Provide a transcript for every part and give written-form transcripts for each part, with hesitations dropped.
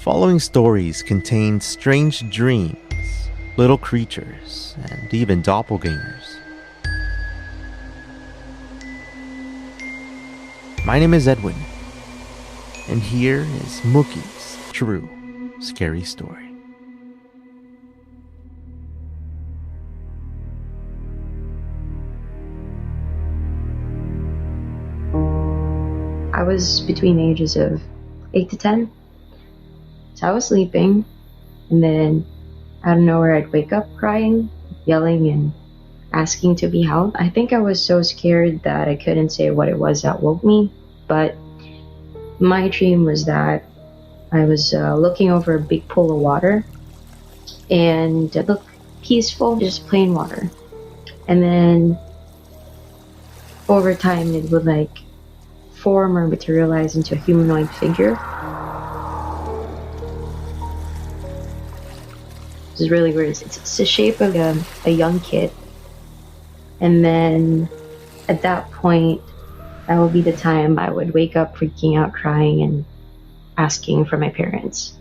following stories contain strange dreams, little creatures, and even doppelgangers. My name is Edwin, and here is Mookie's true scary story. I was between the ages of 8 to 10. So I was sleeping, and then out of nowhere I'd wake up crying, yelling, and asking to be held. I think I was so scared that I couldn't say what it was that woke me, but my dream was that I was looking over a big pool of water, and it looked peaceful, just plain water. And then over time it would form or materialize into a humanoid figure. This is really weird. It's the shape of a young kid. And then at that point, that would be the time I would wake up freaking out, crying, and asking for my parents.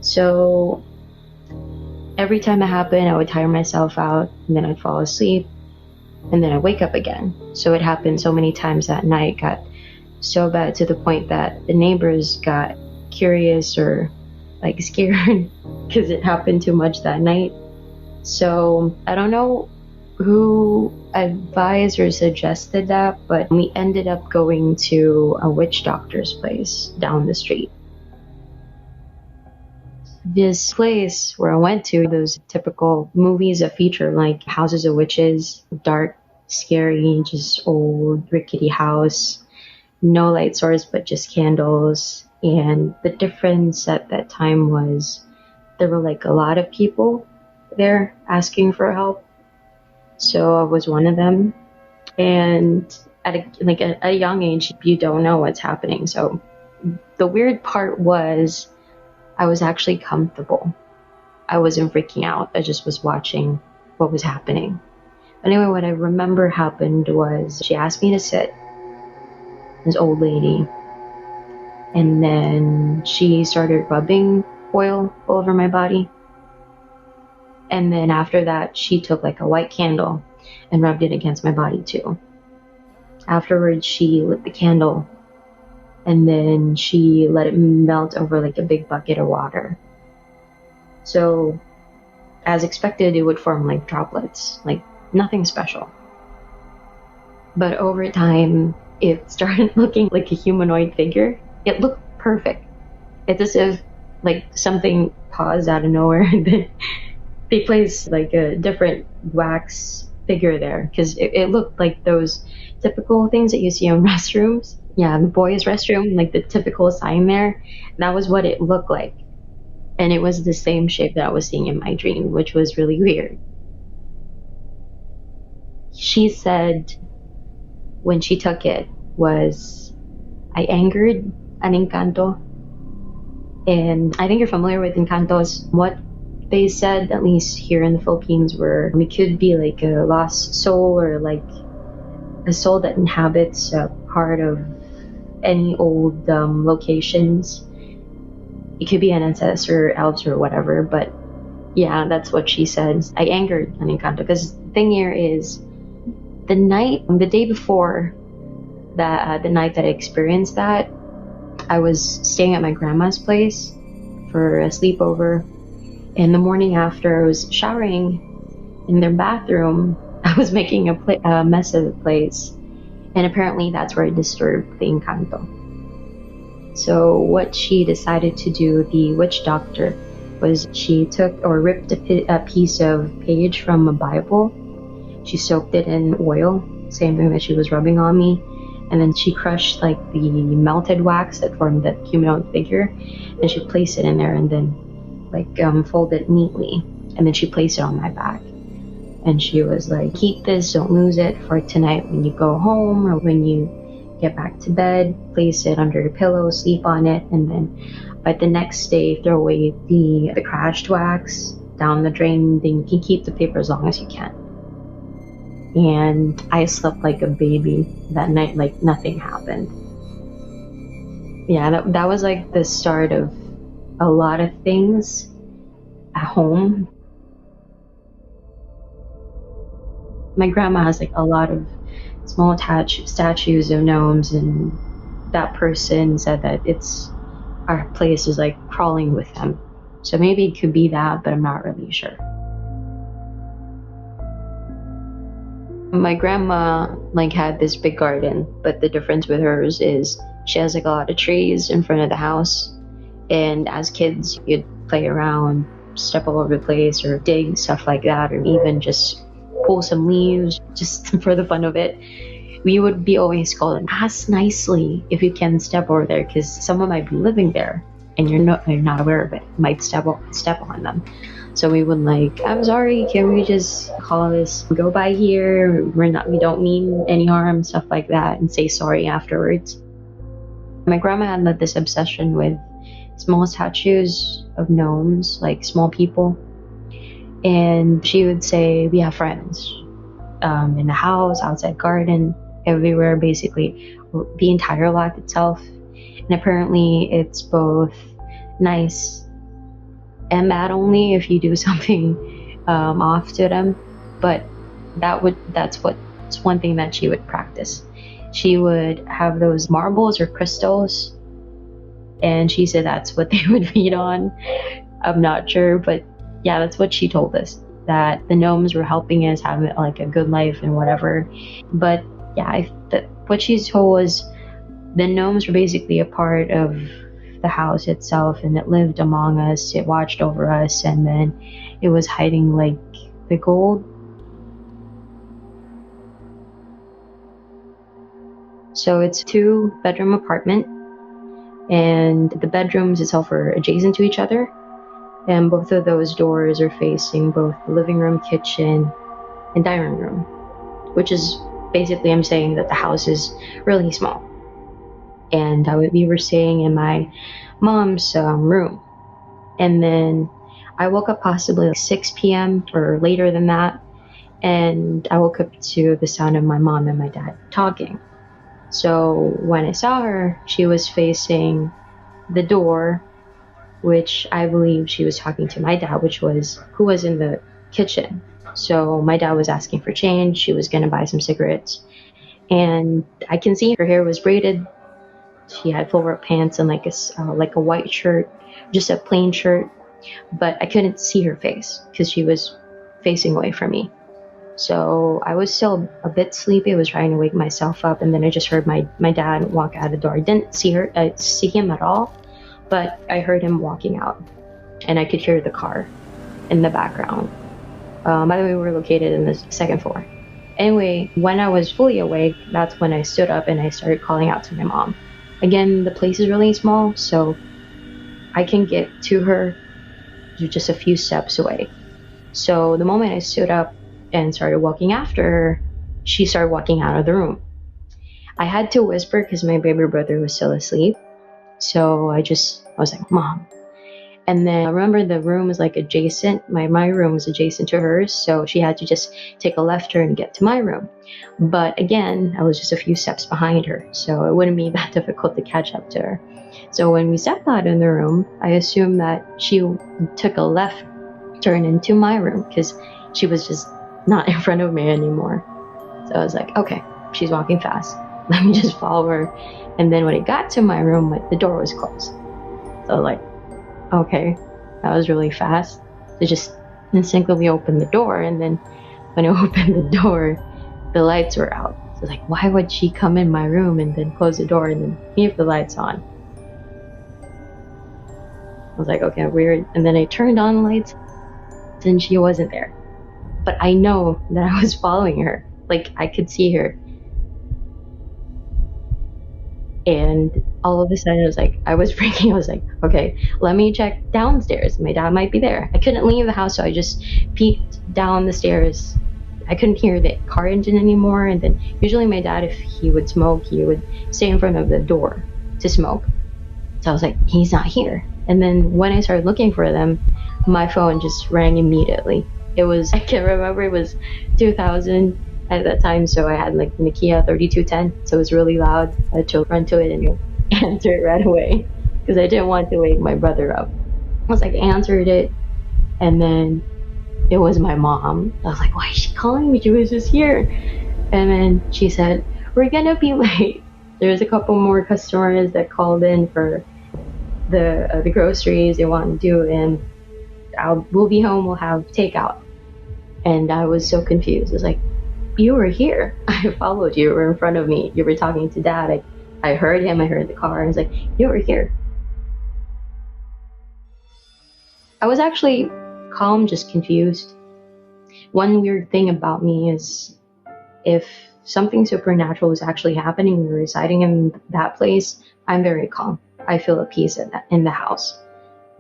So every time it happened, I would tire myself out, and then I'd fall asleep, and then I'd wake up again. So it happened so many times that night, got so bad to the point that the neighbors got curious or scared because it happened too much that night. So I don't know who advised or suggested that, but we ended up going to a witch doctor's place down the street. This place where I went to, those typical movies that feature houses of witches, dark, scary, just old, rickety house, no light source but just candles. And the difference at that time was there were a lot of people there asking for help. So I was one of them. And at a young age, you don't know what's happening. So the weird part was I was actually comfortable. I wasn't freaking out. I just was watching what was happening. Anyway, what I remember happened was she asked me to sit, this old lady, and then she started rubbing oil all over my body. And then after that, she took a white candle and rubbed it against my body too. Afterwards, she lit the candle, and then she let it melt over a big bucket of water. So, as expected, it would form droplets, nothing special. But over time, it started looking like a humanoid figure. It looked perfect. It's as if something paused out of nowhere and then they placed a different wax figure there, because it looked like those typical things that you see in restrooms. Yeah, the boys' restroom, the typical sign there. That was what it looked like. And it was the same shape that I was seeing in my dream, which was really weird. She said when she took it was, I angered an Engkanto. And I think you're familiar with Engkantos. What they said, at least here in the Philippines, were we could be a lost soul, or a soul that inhabits a part of any old locations. It could be an ancestor, elves, or whatever, but yeah, that's what she said. I angered an Engkanto, because the thing here is the day before that, the night that I experienced that, I was staying at my grandma's place for a sleepover, and the morning after I was showering in their bathroom, I was making a mess of the place, and apparently that's where I disturbed the Engkanto. So what she decided to do, the witch doctor, was she took or ripped a piece of page from a Bible. She soaked it in oil, same thing that she was rubbing on me, and then she crushed the melted wax that formed the humanoid figure, and she placed it in there, and then folded it neatly, and then she placed it on my back. And she was like, keep this, don't lose it for tonight when you go home or when you get back to bed. Place it under your pillow, sleep on it, and then by the next day throw away the crashed wax down the drain. Then you can keep the paper as long as you can. And I slept like a baby that night, like nothing happened. Yeah, that was like the start of a lot of things at home. My grandma has like a lot of small statues of gnomes, and that person said that it's our place is like crawling with them. So maybe it could be that, but I'm not really sure. My grandma like had this big garden, but the difference with hers is she has like a lot of trees in front of the house. And as kids, you'd play around, step all over the place, or dig, stuff like that, or even just pull some leaves just for the fun of it. We would be always calling, ask nicely if you can step over there, because someone might be living there and you're not aware of it. You might step on them. So we would like, I'm sorry, can we just call this, go by here? We don't mean any harm, stuff like that, and say sorry afterwards. My grandma had like this obsession with small statues of gnomes, like small people. And she would say, we have friends in the house, outside garden, everywhere, basically the entire lot itself. And apparently it's both nice and bad only if you do something off to them. But that's one thing that she would practice. She would have those marbles or crystals, and she said that's what they would feed on. I'm not sure, but yeah, that's what she told us, that the gnomes were helping us have like a good life and whatever. But yeah, what she told was the gnomes were basically a part of the house itself, and it lived among us, it watched over us, and then it was hiding like the gold. So it's a 2-bedroom apartment, and the bedrooms itself are adjacent to each other, and both of those doors are facing both the living room, kitchen, and dining room, which is basically, I'm saying that the house is really small. And we were staying in my mom's room, and then I woke up possibly like 6 p.m. or later than that, and I woke up to the sound of my mom and my dad talking. So when I saw her, she was facing the door, which I believe she was talking to my dad, who was in the kitchen. So my dad was asking for change. She was going to buy some cigarettes, and I can see her hair was braided. She had full work pants and like a white shirt, just a plain shirt, but I couldn't see her face because she was facing away from me. So I was still a bit sleepy. I was trying to wake myself up, and then I just heard my dad walk out the door. I didn't see him at all, but I heard him walking out, and I could hear the car in the background. By the way, we were located in the second floor. Anyway, when I was fully awake, that's when I stood up and I started calling out to my mom. Again, the place is really small, so I can get to her just a few steps away. So the moment I stood up and started walking after her, she started walking out of the room. I had to whisper because my baby brother was still asleep. So I was like, Mom. And then I remember the room was like adjacent. My room was adjacent to hers, so she had to just take a left turn to get to my room. But again, I was just a few steps behind her, so it wouldn't be that difficult to catch up to her. So when we stepped out in the room, I assumed that she took a left turn into my room because she was just not in front of me anymore. So I was like, okay, she's walking fast. Let me just follow her. And then when it got to my room, the door was closed. So I was like, okay, that was really fast. So just instinctively opened the door, and then when I opened the door, the lights were out. So like, why would she come in my room and then close the door and then leave the lights on? I was like, okay, weird. And then I turned on the lights, and she wasn't there. But I know that I was following her. Like, I could see her. And all of a sudden, I was freaking. I was like, okay, let me check downstairs. My dad might be there. I couldn't leave the house, so I just peeked down the stairs. I couldn't hear the car engine anymore. And then usually my dad, if he would smoke, he would stay in front of the door to smoke. So I was like, he's not here. And then when I started looking for them, my phone just rang immediately. It was, I can't remember, it was 2000 at that time, so I had like Nokia 3210, so it was really loud. I had to run to it and answer it right away because I didn't want to wake my brother up. I was like, answered it, and then it was my mom. I was like, why is she calling me? She was just here. And then she said, we're gonna be late. There's a couple more customers that called in for the groceries they want to do, and we'll be home, we'll have takeout. And I was so confused. I was like, you were here. I followed you. You were in front of me. You were talking to Dad. I heard him. I heard the car. I was like, you were here. I was actually calm, just confused. One weird thing about me is if something supernatural is actually happening and residing in that place, I'm very calm. I feel at peace in the house.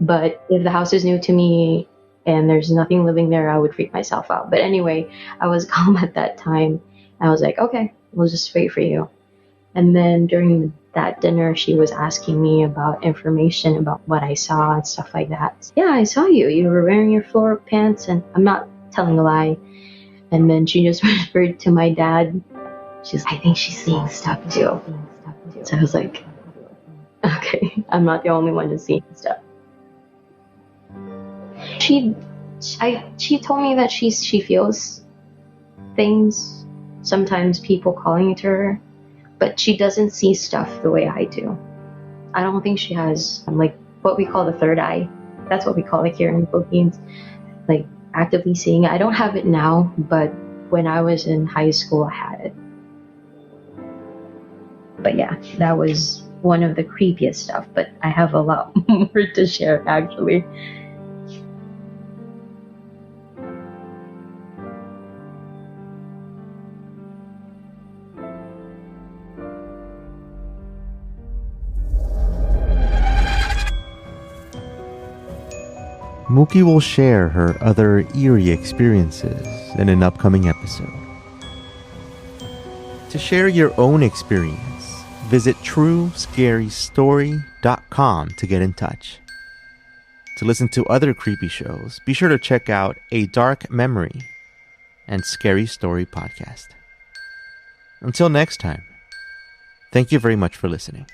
But if the house is new to me and there's nothing living there, I would freak myself out. But anyway, I was calm at that time. I was like, okay, we'll just wait for you. And then during that dinner, she was asking me about information about what I saw and stuff like that. Yeah, I saw you. You were wearing your floor pants, and I'm not telling a lie. And then she just whispered to my dad. She's like, I think she's seeing stuff too. So I was like, okay, I'm not the only one who's seeing stuff. She told me that she feels things, sometimes people calling to her, but she doesn't see stuff the way I do. I don't think she has like what we call the third eye. That's what we call it here in the Philippines. Like actively seeing it. I don't have it now, but when I was in high school, I had it. But yeah, that was one of the creepiest stuff, but I have a lot more to share actually. Mookie will share her other eerie experiences in an upcoming episode. To share your own experience, visit truescarystory.com to get in touch. To listen to other creepy shows, be sure to check out A Dark Memory and Scary Story Podcast. Until next time, thank you very much for listening.